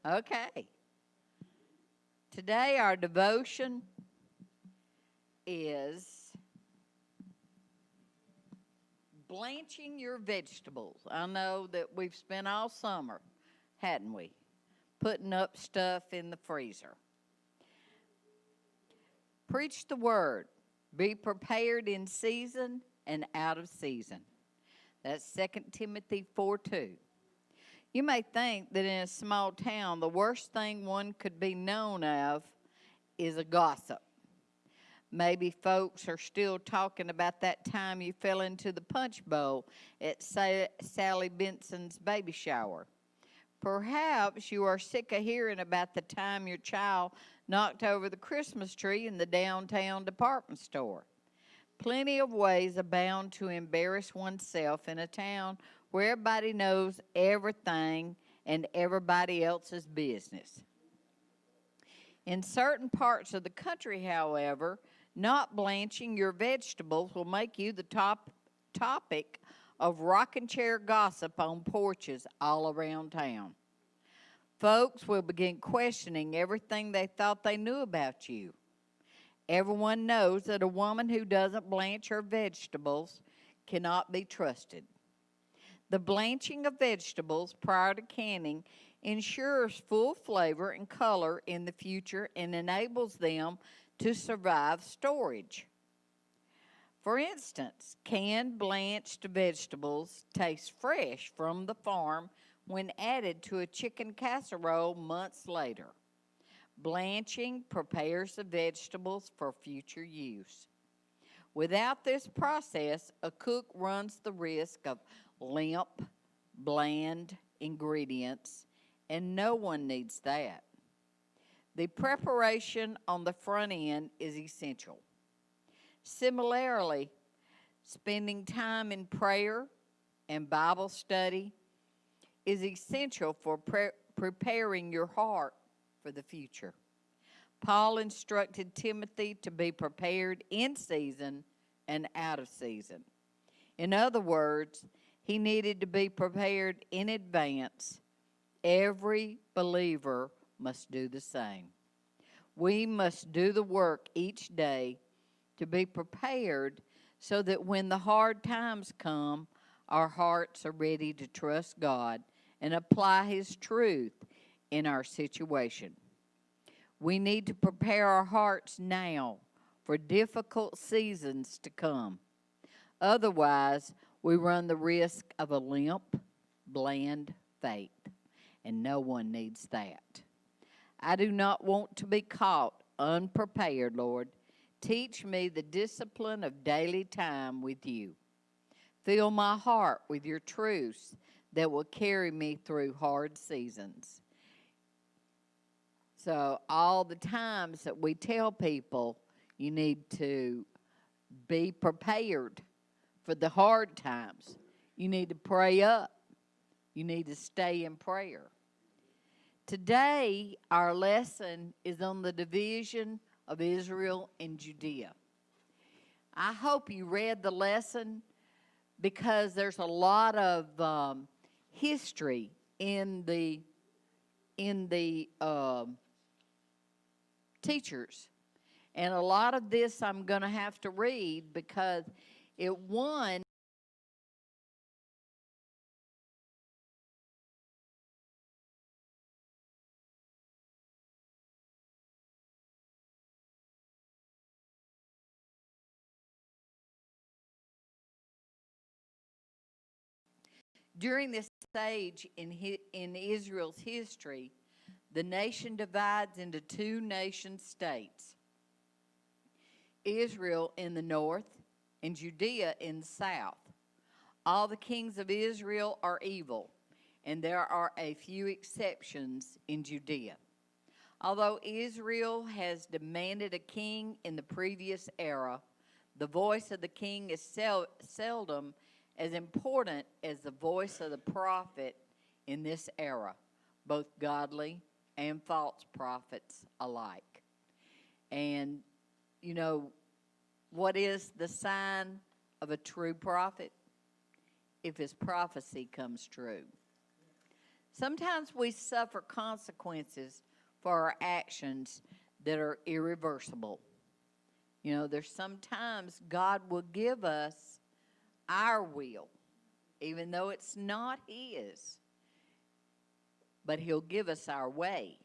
Okay. Today our devotion is blanching your vegetables. I know that we've spent all summer, hadn't we, putting up stuff in the freezer. Preach the word. Be prepared in season and out of season. That's 2 Timothy 4:2. You may think that in a small town, the worst thing one could be known of is a gossip. Maybe folks are still talking about that time you fell into the punch bowl at Sally Benson's baby shower. Perhaps you are sick of hearing about the time your child knocked over the Christmas tree in the downtown department store. Plenty of ways abound to embarrass oneself in a town where everybody knows everything and everybody else's business. In certain parts of the country, however, not blanching your vegetables will make you the topic of rocking chair gossip on porches all around town. Folks will begin questioning everything they thought they knew about you. Everyone knows that a woman who doesn't blanch her vegetables cannot be trusted. The blanching of vegetables prior to canning ensures full flavor and color in the future and enables them to survive storage. For instance, canned blanched vegetables taste fresh from the farm when added to a chicken casserole months later. Blanching prepares the vegetables for future use. Without this process, a cook runs the risk of limp, bland ingredients, and no one needs that. The preparation on the front end is essential. Similarly, spending time in prayer and Bible study is essential for preparing your heart for the future. Paul instructed Timothy to be prepared in season and out of season. In other words, he needed to be prepared in advance. Every believer must do the same. We must do the work each day to be prepared so that when the hard times come, our hearts are ready to trust God and apply His truth in our situation. We need to prepare our hearts now for difficult seasons to come. Otherwise, we run the risk of a limp, bland faith, and no one needs that. I do not want to be caught unprepared, Lord. Teach me the discipline of daily time with you. Fill my heart with your truths that will carry me through hard seasons. So all the times that we tell people you need to be prepared for the hard times, you need to pray up. You need to stay in prayer. Today, our lesson is on the division of Israel and Judea. I hope you read the lesson because there's a lot of history in the teachers. And a lot of this I'm going to have to read because it won. During this stage in Israel's history, the nation divides into two nation states. Israel in the north and Judea in the south. All the kings of Israel are evil, and there are a few exceptions in Judea. Although Israel has demanded a king in the previous era, the voice of the king is seldom as important as the voice of the prophet in this era, both godly and false prophets alike. And, you know, what is the sign of a true prophet? If his prophecy comes true. Sometimes we suffer consequences for our actions that are irreversible. You know, there's sometimes God will give us our will, even though it's not His, but He'll give us our way.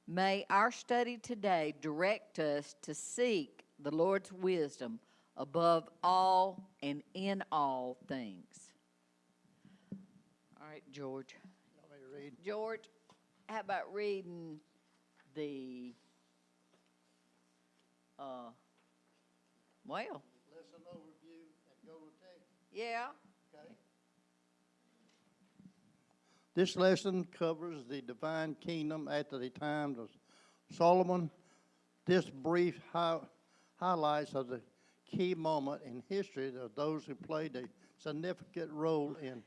May our study today direct us to seek the Lord's wisdom above all and in all things. All right, George. You want me to read? George, how about reading the, well, Lesson overview and go to text. yeah. Okay. This lesson covers the divine kingdom after the time of Solomon. This brief highlights of the key moment in history of those who played a significant role in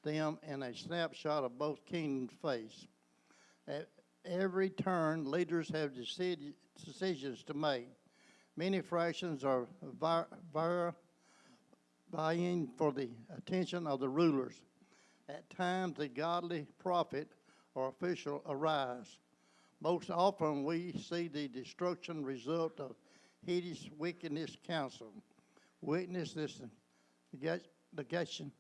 them and a snapshot of both kingdoms' face. At every turn, leaders have decisions to make. Many fractions are vying for the attention of the rulers. At times, the godly prophet or official arise. Most often, we see the destruction result of hideous wickedness counsel. Witness this negation.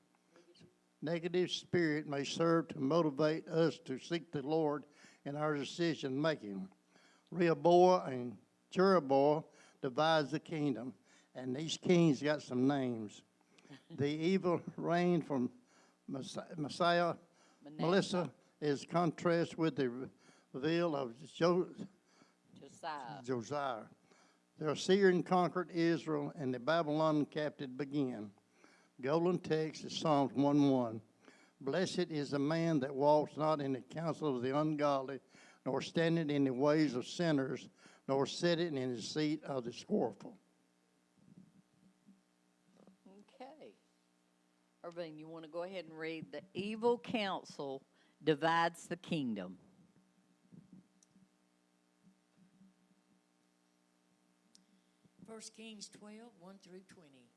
Negative spirit may serve to motivate us to seek the Lord in our decision making. Rehoboam and Jeroboam divides the kingdom, and these kings got some names. The evil reign from Messiah, Melissa, is contrast with the reveal of Josiah. The Assyrian conquered Israel, and the Babylon captive began. Golden text is Psalms 1:1. Blessed is the man that walks not in the counsel of the ungodly, nor standing in the ways of sinners, nor sitting in the seat of the scornful. Okay. Irvine, you want to go ahead and read the evil counsel divides the kingdom. 1 Kings 12, 1 through 20.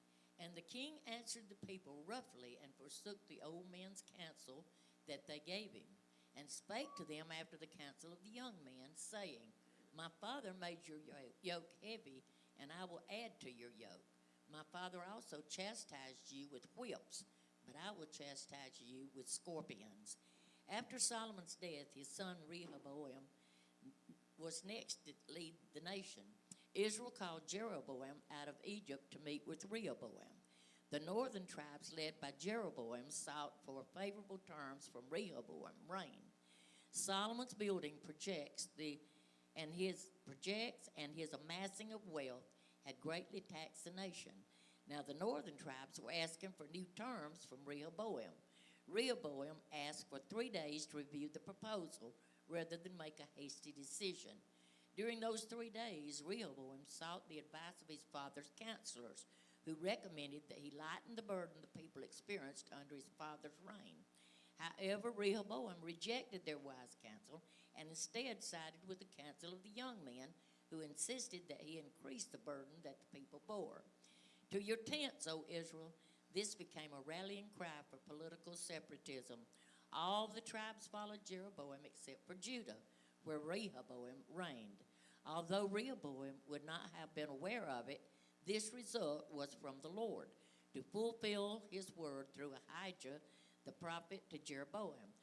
And the king answered the people roughly and forsook the old men's counsel that they gave him, and spake to them after the counsel of the young men, saying, My father made your yoke heavy, and I will add to your yoke. My father also chastised you with whips, but I will chastise you with scorpions. After Solomon's death, his son Rehoboam was next to lead the nation. Israel called Jeroboam out of Egypt to meet with Rehoboam. The northern tribes, led by Jeroboam, sought for favorable terms from Rehoboam's reign. Solomon's building and his amassing of wealth had greatly taxed the nation. Now the northern tribes were asking for new terms from Rehoboam. Rehoboam asked for 3 days to review the proposal rather than make a hasty decision. During those 3 days, Rehoboam sought the advice of his father's counselors, who recommended that he lighten the burden the people experienced under his father's reign. However, Rehoboam rejected their wise counsel and instead sided with the counsel of the young men, who insisted that he increase the burden that the people bore. To your tents, O Israel, this became a rallying cry for political separatism. All the tribes followed Jeroboam except for Judah, where Rehoboam reigned. Although Rehoboam would not have been aware of it, this result was from the Lord, to fulfill his word through Ahijah the prophet to Jeroboam.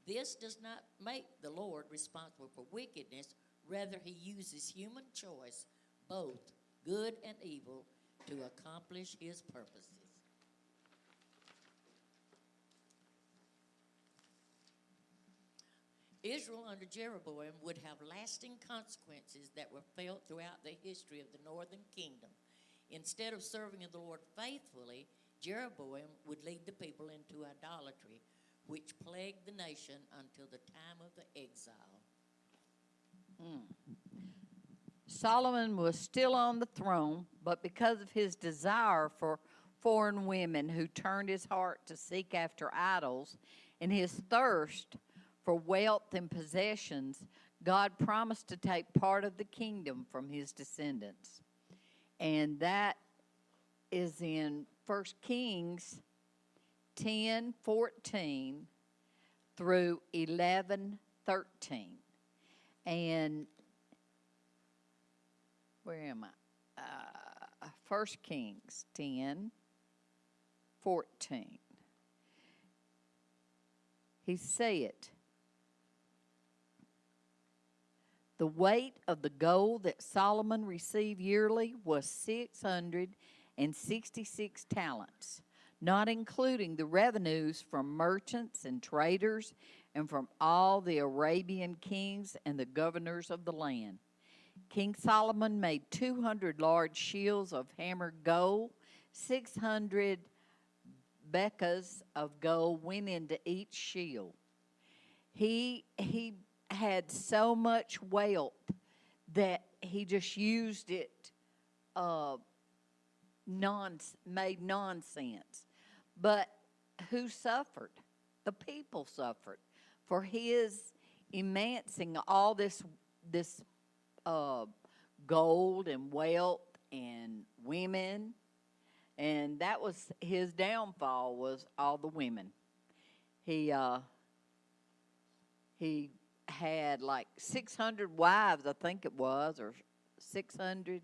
This does not make the Lord responsible for wickedness. Rather, he uses human choice, both good and evil, to accomplish his purposes. Israel under Jeroboam would have lasting consequences that were felt throughout the history of the northern kingdom. Instead of serving the Lord faithfully, Jeroboam would lead the people into idolatry, which plagued the nation until the time of the exile. Solomon was still on the throne, but because of his desire for foreign women who turned his heart to seek after idols and his thirst for wealth and possessions, God promised to take part of the kingdom from his descendants. And that is in 1 Kings 10:14 through 11:13. And where am I? 1 Kings 10:14. He said, the weight of the gold that Solomon received yearly was 666 talents, not including the revenues from merchants and traders and from all the Arabian kings and the governors of the land. King Solomon made 200 large shields of hammered gold. 600 becas of gold went into each shield. He had so much wealth that he just used it, made nonsense. But who suffered? The people suffered for his amassing all this gold and wealth and women, and that was his downfall, was all the women. He had like 600 wives, I think it was, or 600,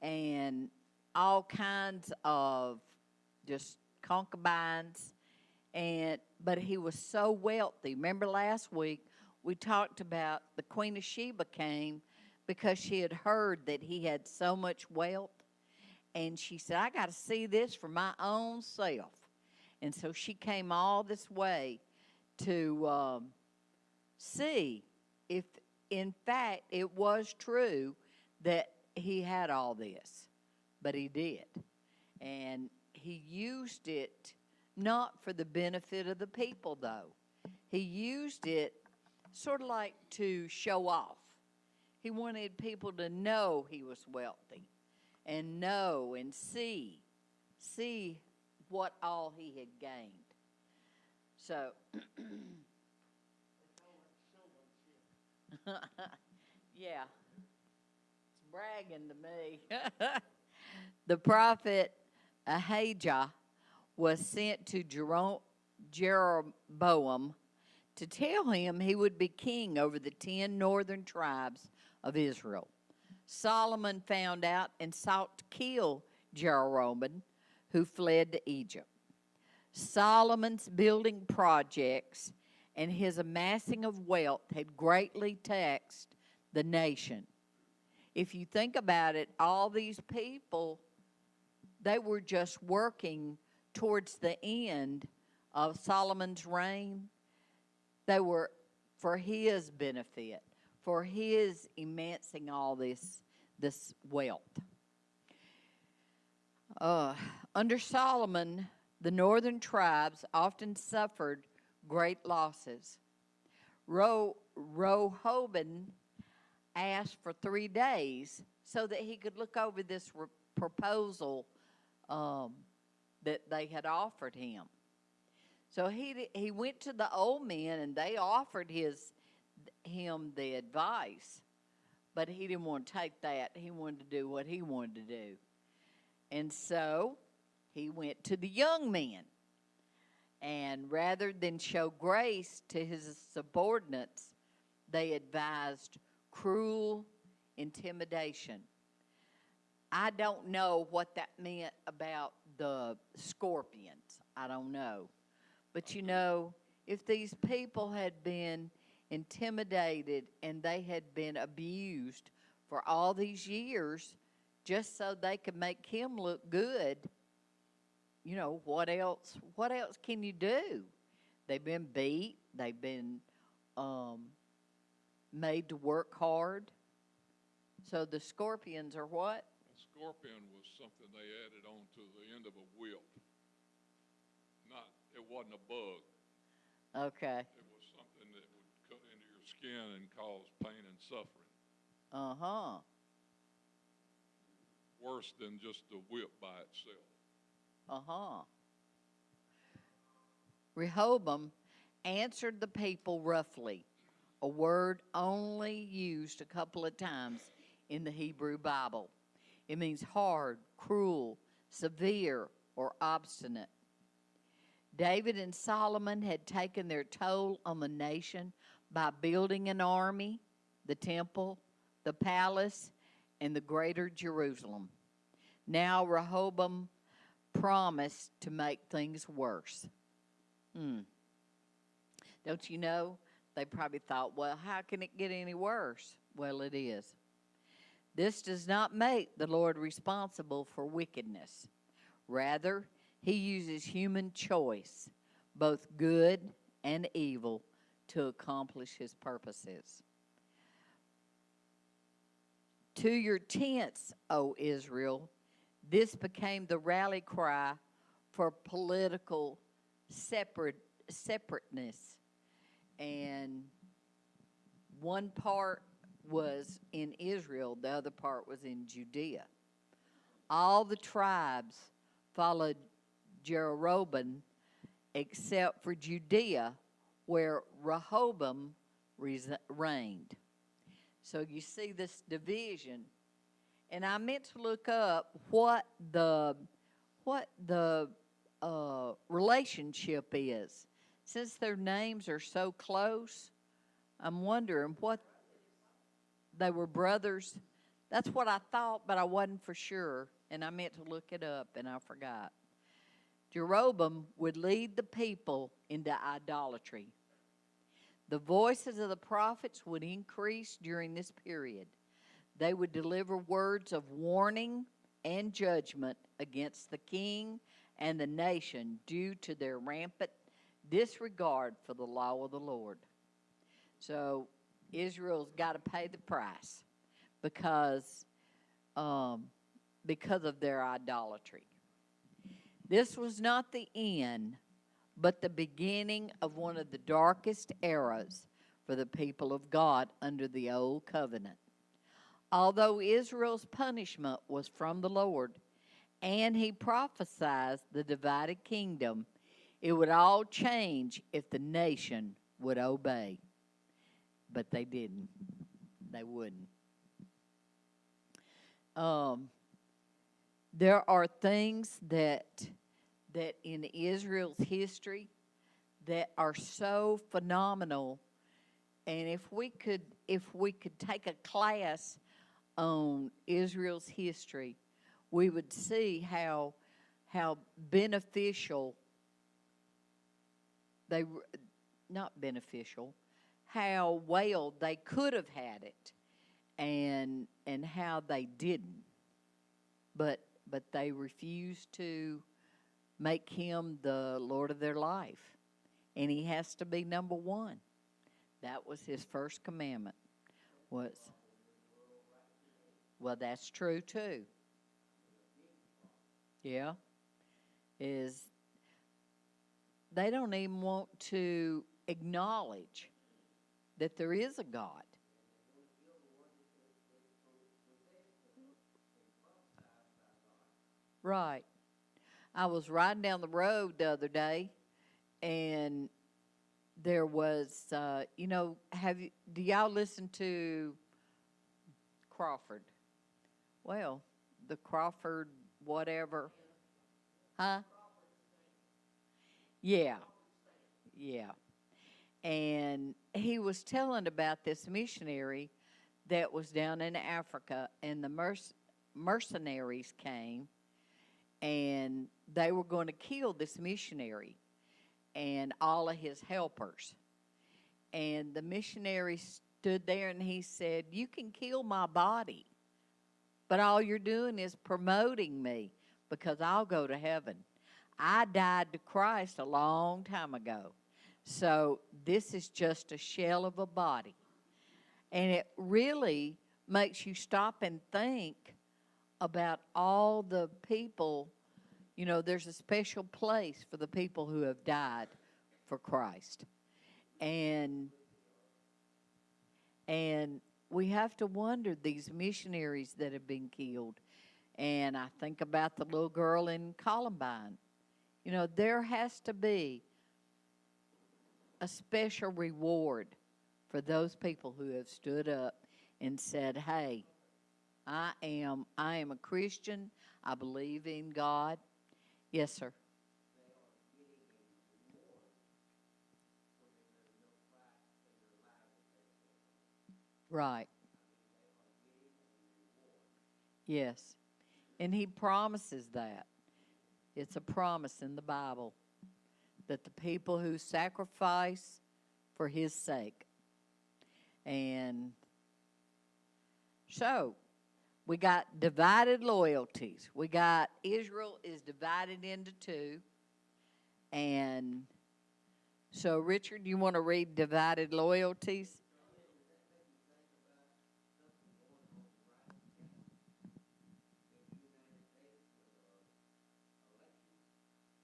and all kinds of just concubines. But he was so wealthy. Remember last week we talked about the Queen of Sheba came because she had heard that he had so much wealth, and she said, I got to see this for my own self. And so she came all this way to see if, in fact, it was true that he had all this. But he did. And he used it not for the benefit of the people, though. He used it sort of like to show off. He wanted people to know he was wealthy and know and see what all he had gained. So, yeah, it's bragging to me. The prophet Ahijah was sent to Jeroboam to tell him he would be king over the 10 northern tribes of Israel. Solomon found out and sought to kill Jeroboam, who fled to Egypt. Solomon's building projects and his amassing of wealth had greatly taxed the nation. If you think about it, all these people, they were just working towards the end of Solomon's reign. They were for his benefit, for his amassing all this wealth. Under Solomon, the northern tribes often suffered great losses. Rehoboam asked for 3 days so that he could look over this proposal that they had offered him. So he went to the old men, and they offered him the advice, but he didn't want to take that. He wanted to do what he wanted to do. And so he went to the young men, and rather than show grace to his subordinates, they advised cruel intimidation. I don't know what that meant about the scorpions. I don't know. But you know, if these people had been intimidated and they had been abused for all these years just so they could make him look good, you know, what else can you do? They've been beat. They've been made to work hard. So the scorpions are what? A scorpion was something they added on to the end of a whip. It wasn't a bug. Okay. It was something that would cut into your skin and cause pain and suffering. Uh-huh. Worse than just the whip by itself. Uh-huh. Rehoboam answered the people roughly, a word only used a couple of times in the Hebrew Bible. It means hard, cruel, severe, or obstinate. David and Solomon had taken their toll on the nation by building an army, the temple, the palace, and the greater Jerusalem. Now Rehoboam promised to make things worse. Don't you know? They probably thought, well, how can it get any worse? Well, it is. This does not make the Lord responsible for wickedness. Rather, he uses human choice, both good and evil, to accomplish his purposes. To your tents, O Israel, this became the rally cry for political separateness. And one part was in Israel, the other part was in Judea. All the tribes followed Jeroboam except for Judea, where Rehoboam reigned. So you see this division. And I meant to look up what the relationship is. Since their names are so close, I'm wondering what they were brothers. That's what I thought, but I wasn't for sure. And I meant to look it up, and I forgot. Jeroboam would lead the people into idolatry. The voices of the prophets would increase during this period. They would deliver words of warning and judgment against the king and the nation due to their rampant disregard for the law of the Lord. So Israel's got to pay the price because of their idolatry. This was not the end, but the beginning of one of the darkest eras for the people of God under the old covenant. Although Israel's punishment was from the Lord, and he prophesied the divided kingdom, it would all change if the nation would obey. But they didn't. They wouldn't. There are things that in Israel's history that are so phenomenal, and if we could take a class on Israel's history, we would see how beneficial how well they could have had it, and how they didn't. But they refused to make him the Lord of their life, and he has to be number one. That was his first commandment. Well, that's true too. Yeah, is they don't even want to acknowledge that there is a God. Right. I was riding down the road the other day, and there was, do y'all listen to Crawford? Well, the Crawford whatever. Huh? Yeah. And he was telling about this missionary that was down in Africa, and the mercenaries came, and they were going to kill this missionary and all of his helpers. And the missionary stood there and he said, "You can kill my body, but all you're doing is promoting me, because I'll go to heaven. I died to Christ a long time ago. So this is just a shell of a body." And it really makes you stop and think about all the people. There's a special place for the people who have died for Christ. And we have to wonder, these missionaries that have been killed. And I think about the little girl in Columbine. There has to be a special reward for those people who have stood up and said, "Hey, I am a Christian. I believe in God." Yes, sir. Right. Yes. And he promises that. It's a promise in the Bible that the people who sacrifice for his sake. And so, we got divided loyalties. We got Israel is divided into two. And so, Richard, you want to read divided loyalties?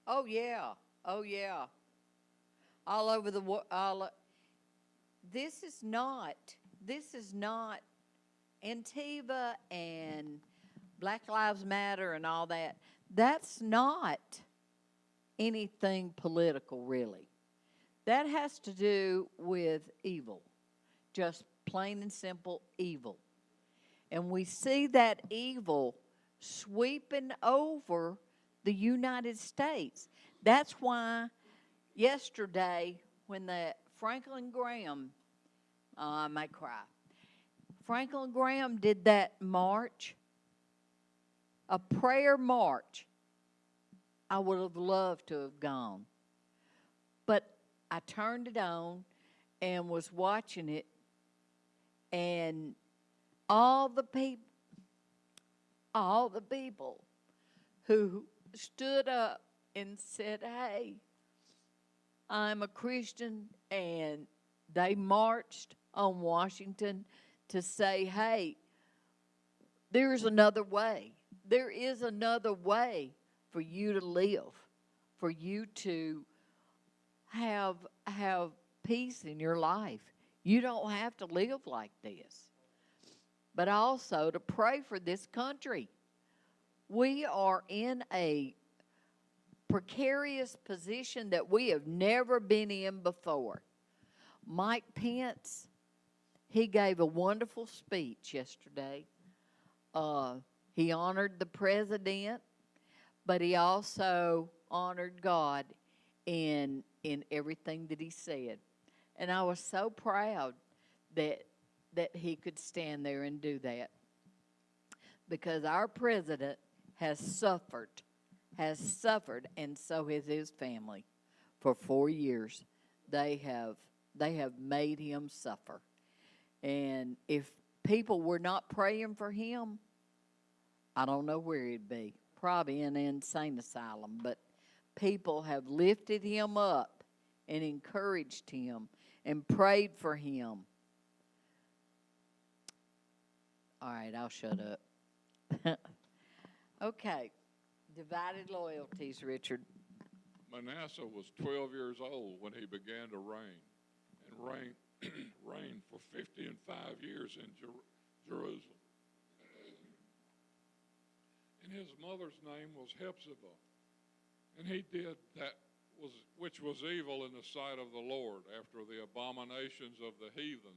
Oh yeah, oh yeah. All over the world. This is not. This is not Antiva and Black Lives Matter and all that. That's not anything political, really. That has to do with evil, just plain and simple evil. And we see that evil sweeping over the United States. That's why yesterday, when the Franklin Graham, I might cry, Franklin Graham did that march, a prayer march, I would have loved to have gone. But I turned it on and was watching it, and all the people who stood up and said, hey, I'm a Christian, and they marched on Washington to say, hey, there's another way. There is another way for you to live, for you to have peace in your life. You don't have to live like this. But also to pray for this country. We are in a precarious position that we have never been in before. Mike Pence, he gave a wonderful speech yesterday. He honored the president, but he also honored God in everything that he said. And I was so proud that he could stand there and do that. Because our president has suffered, and so has his family. For 4 years, they have made him suffer. And if people were not praying for him, I don't know where he'd be. Probably in an insane asylum. But people have lifted him up and encouraged him and prayed for him. All right, I'll shut up. Okay, divided loyalties, Richard. Manasseh was 12 years old when he began to reign, and reigned for 55 years in Jerusalem. And his mother's name was Hephzibah, and he did that which was evil in the sight of the Lord, after the abominations of the heathen,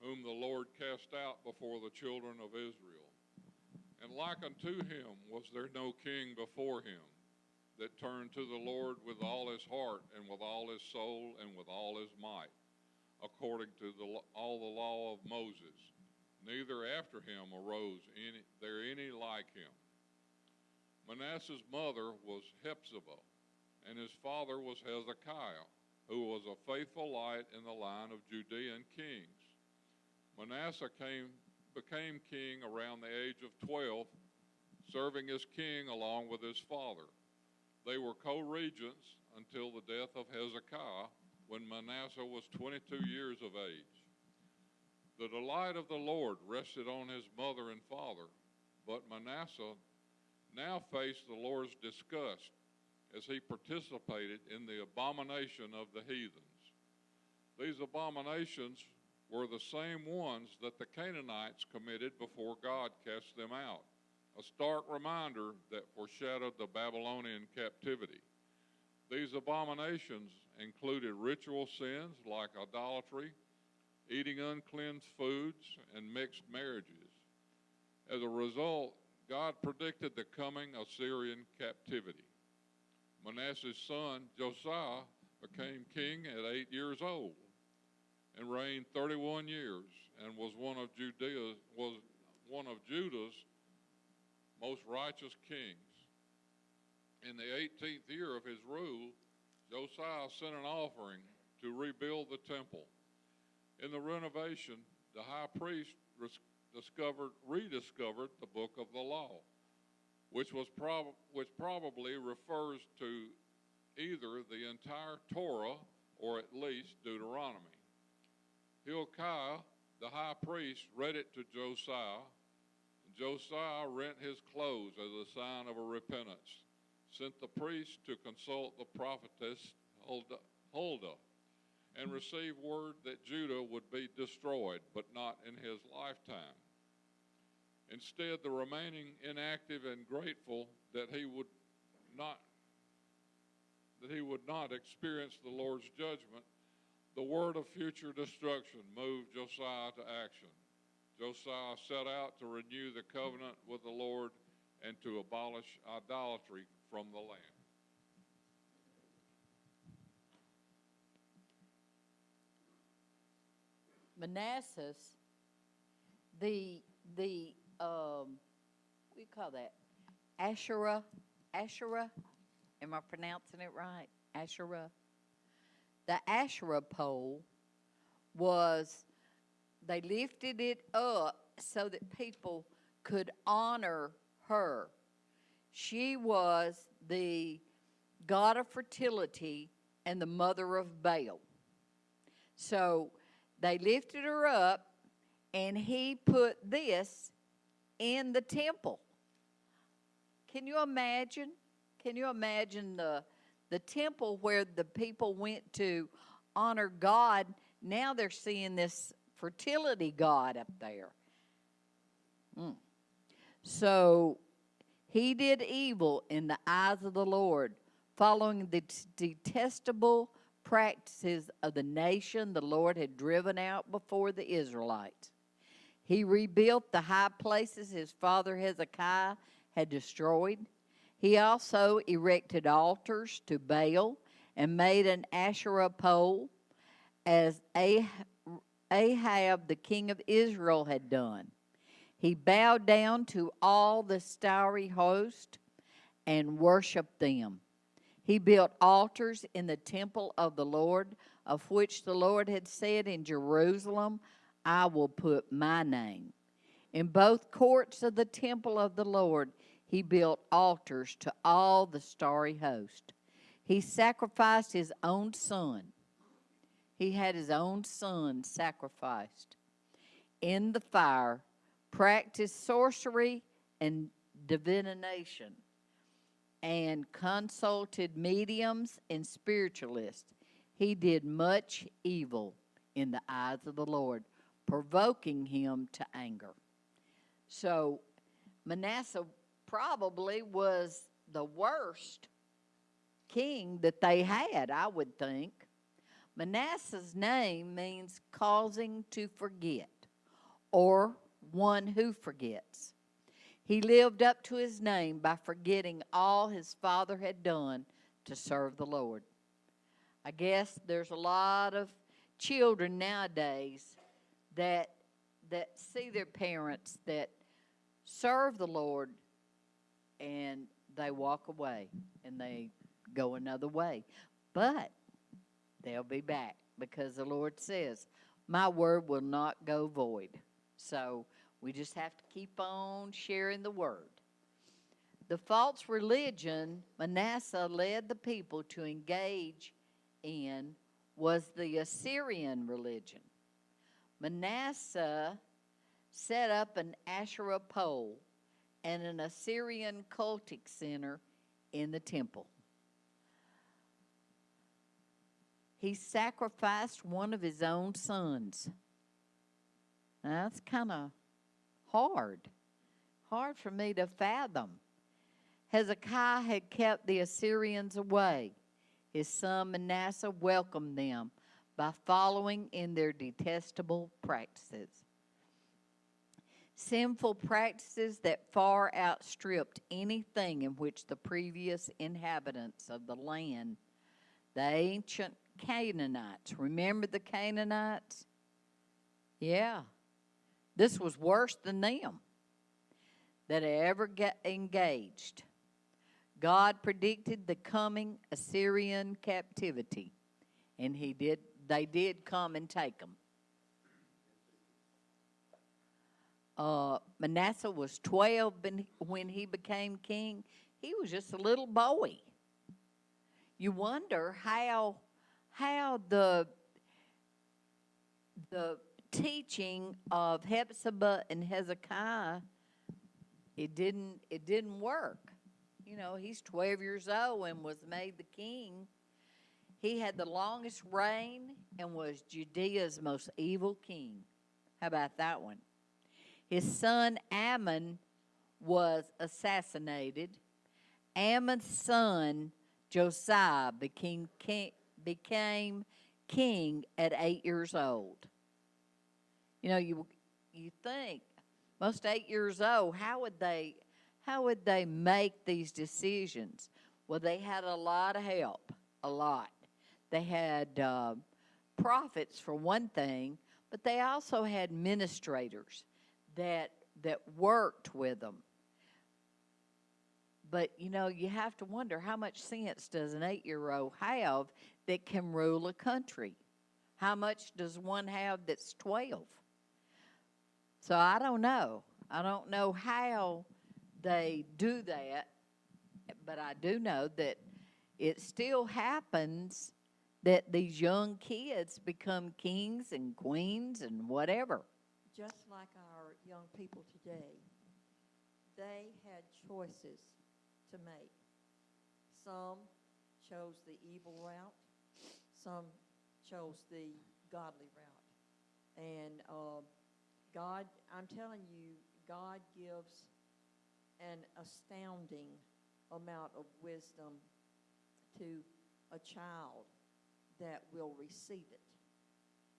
whom the Lord cast out before the children of Israel. And like unto him was there no king before him, that turned to the Lord with all his heart, and with all his soul, and with all his might, according to all the law of Moses. Neither after him arose any like him. Manasseh's mother was Hephzibah, and his father was Hezekiah, who was a faithful light in the line of Judean kings. Manasseh became king around the age of 12, serving as king along with his father. They were co-regents until the death of Hezekiah, when Manasseh was 22 years of age. The delight of the Lord rested on his mother and father, but Manasseh now faced the Lord's disgust as he participated in the abomination of the heathens. These abominations were the same ones that the Canaanites committed before God cast them out, a stark reminder that foreshadowed the Babylonian captivity. These abominations included ritual sins like idolatry, eating uncleansed foods, and mixed marriages. As a result, God predicted the coming Assyrian captivity. Manasseh's son Josiah became king at 8 years old. and reigned 31 years, and was one of Judah's most righteous kings. In the 18th year of his rule, Josiah sent an offering to rebuild the temple. In the renovation, the high priest rediscovered the book of the law, which probably refers to either the entire Torah or at least Deuteronomy. Hilkiah, the high priest, read it to Josiah, and Josiah rent his clothes as a sign of a repentance, sent the priest to consult the prophetess Huldah, and received word that Judah would be destroyed, but not in his lifetime. Instead, the remaining inactive and grateful that he would not experience the Lord's judgment, the word of future destruction moved Josiah to action. Josiah set out to renew the covenant with the Lord and to abolish idolatry from the land. Manasseh, what do you call that? Asherah, am I pronouncing it right? Asherah. The Asherah pole they lifted it up so that people could honor her. She was the god of fertility and the mother of Baal. So they lifted her up, and he put this in the temple. Can you imagine? Can you imagine the temple where the people went to honor God? Now they're seeing this fertility god up there. So he did evil in the eyes of the Lord, following the detestable practices of the nation the Lord had driven out before the Israelites. He rebuilt the high places his father Hezekiah had destroyed. He also erected altars to Baal and made an Asherah pole, as Ahab, the king of Israel, had done. He bowed down to all the starry host and worshiped them. He built altars in the temple of the Lord, of which the Lord had said, in Jerusalem, I will put my name. In both courts of the temple of the Lord, he built altars to all the starry host. He sacrificed his own son. He had his own son sacrificed in the fire, practiced sorcery and divination, and consulted mediums and spiritualists. He did much evil in the eyes of the Lord, provoking him to anger. So Manasseh probably was the worst king that they had, I would think. Manasseh's name means causing to forget, or one who forgets. He lived up to his name by forgetting all his father had done to serve the Lord. I guess there's a lot of children nowadays that see their parents that serve the Lord, and they walk away and they go another way. But they'll be back, because the Lord says, my word will not go void. So we just have to keep on sharing the word. The false religion Manasseh led the people to engage in was the Assyrian religion. Manasseh set up an Asherah pole and an Assyrian cultic center in the temple. He sacrificed one of his own sons. Now, that's kind of hard for me to fathom. Hezekiah had kept the Assyrians away. His son Manasseh welcomed them by following in their detestable practices. Sinful practices that far outstripped anything in which the previous inhabitants of the land, the ancient Canaanites. Remember the Canaanites? Yeah. This was worse than them that ever got engaged. God predicted the coming Assyrian captivity, and they did come and take them. Manasseh was 12 when he became king. He was just a little boy. You wonder how the teaching of Hephzibah and Hezekiah it didn't work. You know, he's 12 years old and was made the king. He had the longest reign and was Judea's most evil king. How about that one? His son Ammon was assassinated. Ammon's son Josiah became king at 8 years old. You know, you think most 8 years old, how would they make these decisions? Well, they had a lot of help, a lot. They had prophets for one thing, but they also had administrators that worked with them. But, you know, you have to wonder how much sense does an 8-year-old have that can rule a country? How much does one have that's 12? So I don't know. I don't know how they do that, but I do know that it still happens that these young kids become kings and queens and whatever. Just like our young people today, they had choices to make. Some chose the evil route, some chose the godly route. And God, I'm telling you, God gives an astounding amount of wisdom to a child that will receive it.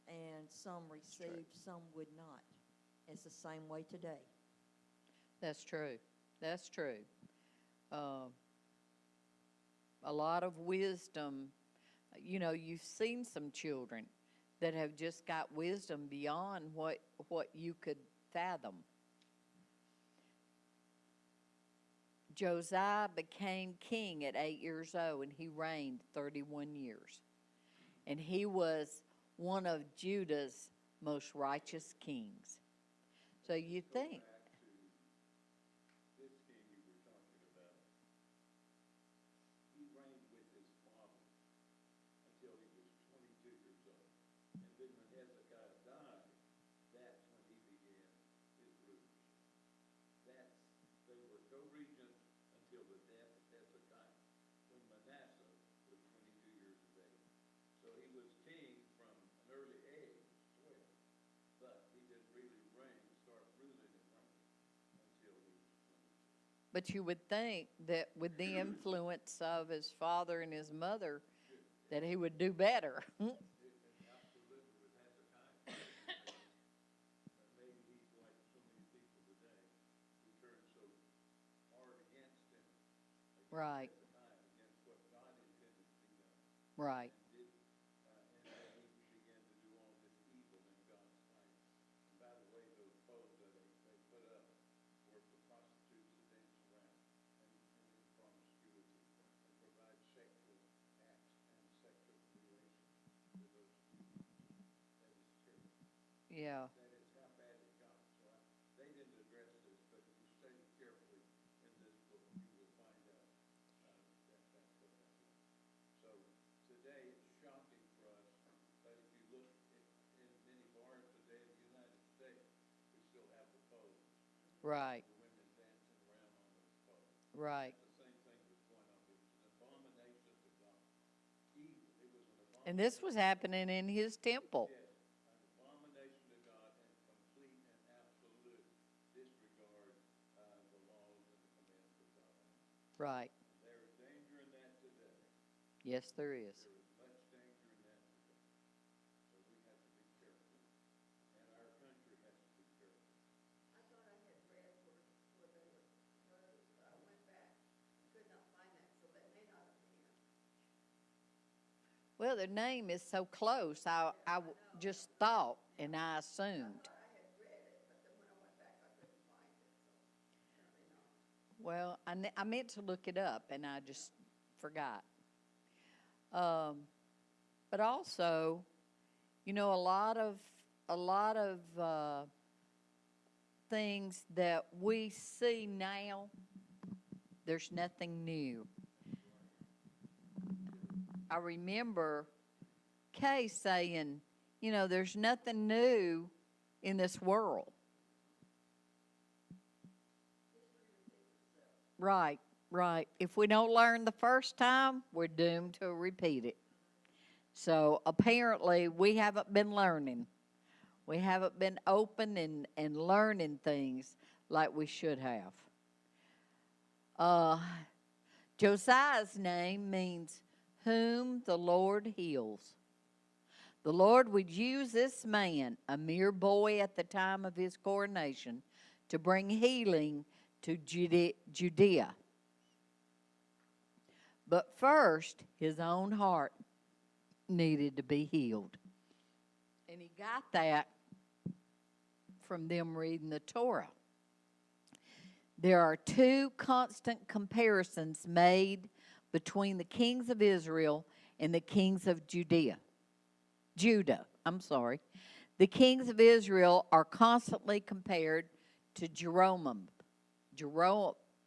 And some received, some would not. It's the same way today. That's true. That's true. A lot of wisdom. You know, you've seen some children that have just got wisdom beyond what you could fathom. Josiah became king at 8 years old, and he reigned 31 years. And he was one of Judah's most righteous kings. So you think. This king you were talking about, he reigned with his father until he was 22 years old. And then when Hezekiah died, that's when he began his rule. They were co-regents until the death of Hezekiah, when Manasseh was 22 years of age. So he was king from an early age, 12, but he didn't really start ruling and reigning until he was 22. But you would think that with the influence of his father and his mother, that he would do better. Absolutely, with Hezekiah. But maybe he's like so many people today who turn so hard against him, Right, Hezekiah, against what God intended to be done. right. And then he began to do all this evil in God's sight. And by the way, those poles that they put up were for prostitutes to dance around and in promiscuity and provide sexual acts and sexual relations to those people. That is terrible. Yeah. That is how bad it got. So they didn't address this, but if you study carefully in this book, you will find out that's what happened. So today it's shocking for us, but if you look in many bars today in the United States, we still have the poles. Right, The women dancing around on those poles. right. The same thing was going on. It was an abomination to God. Evil. It was an abomination. And this was happening in his temple. Yes, an abomination to God and complete and absolute disregard the laws and the commands of God. Right. There is danger in that today. Yes, there is. There is much danger in that today. So we have to be careful. And our country has to be careful. I thought I had read where they were closed, but I went back, could not find that, so that may not have been. Well, their name is so close, just thought and I assumed. Well, I meant to look it up and I just forgot. But also, you know, a lot of things that we see now, there's nothing new. I remember Kay saying, you know, there's nothing new in this world. Right, right. If we don't learn the first time, we're doomed to repeat it. So apparently, we haven't been learning. We haven't been open and learning things like we should have. Josiah's name means whom the Lord heals. The Lord would use this man, a mere boy at the time of his coronation, to bring healing to Judea. But first, his own heart needed to be healed. And he got that from them reading the Torah. There are two constant comparisons made between the kings of Israel and the kings of Judah. The kings of Israel are constantly compared to Jeroboam.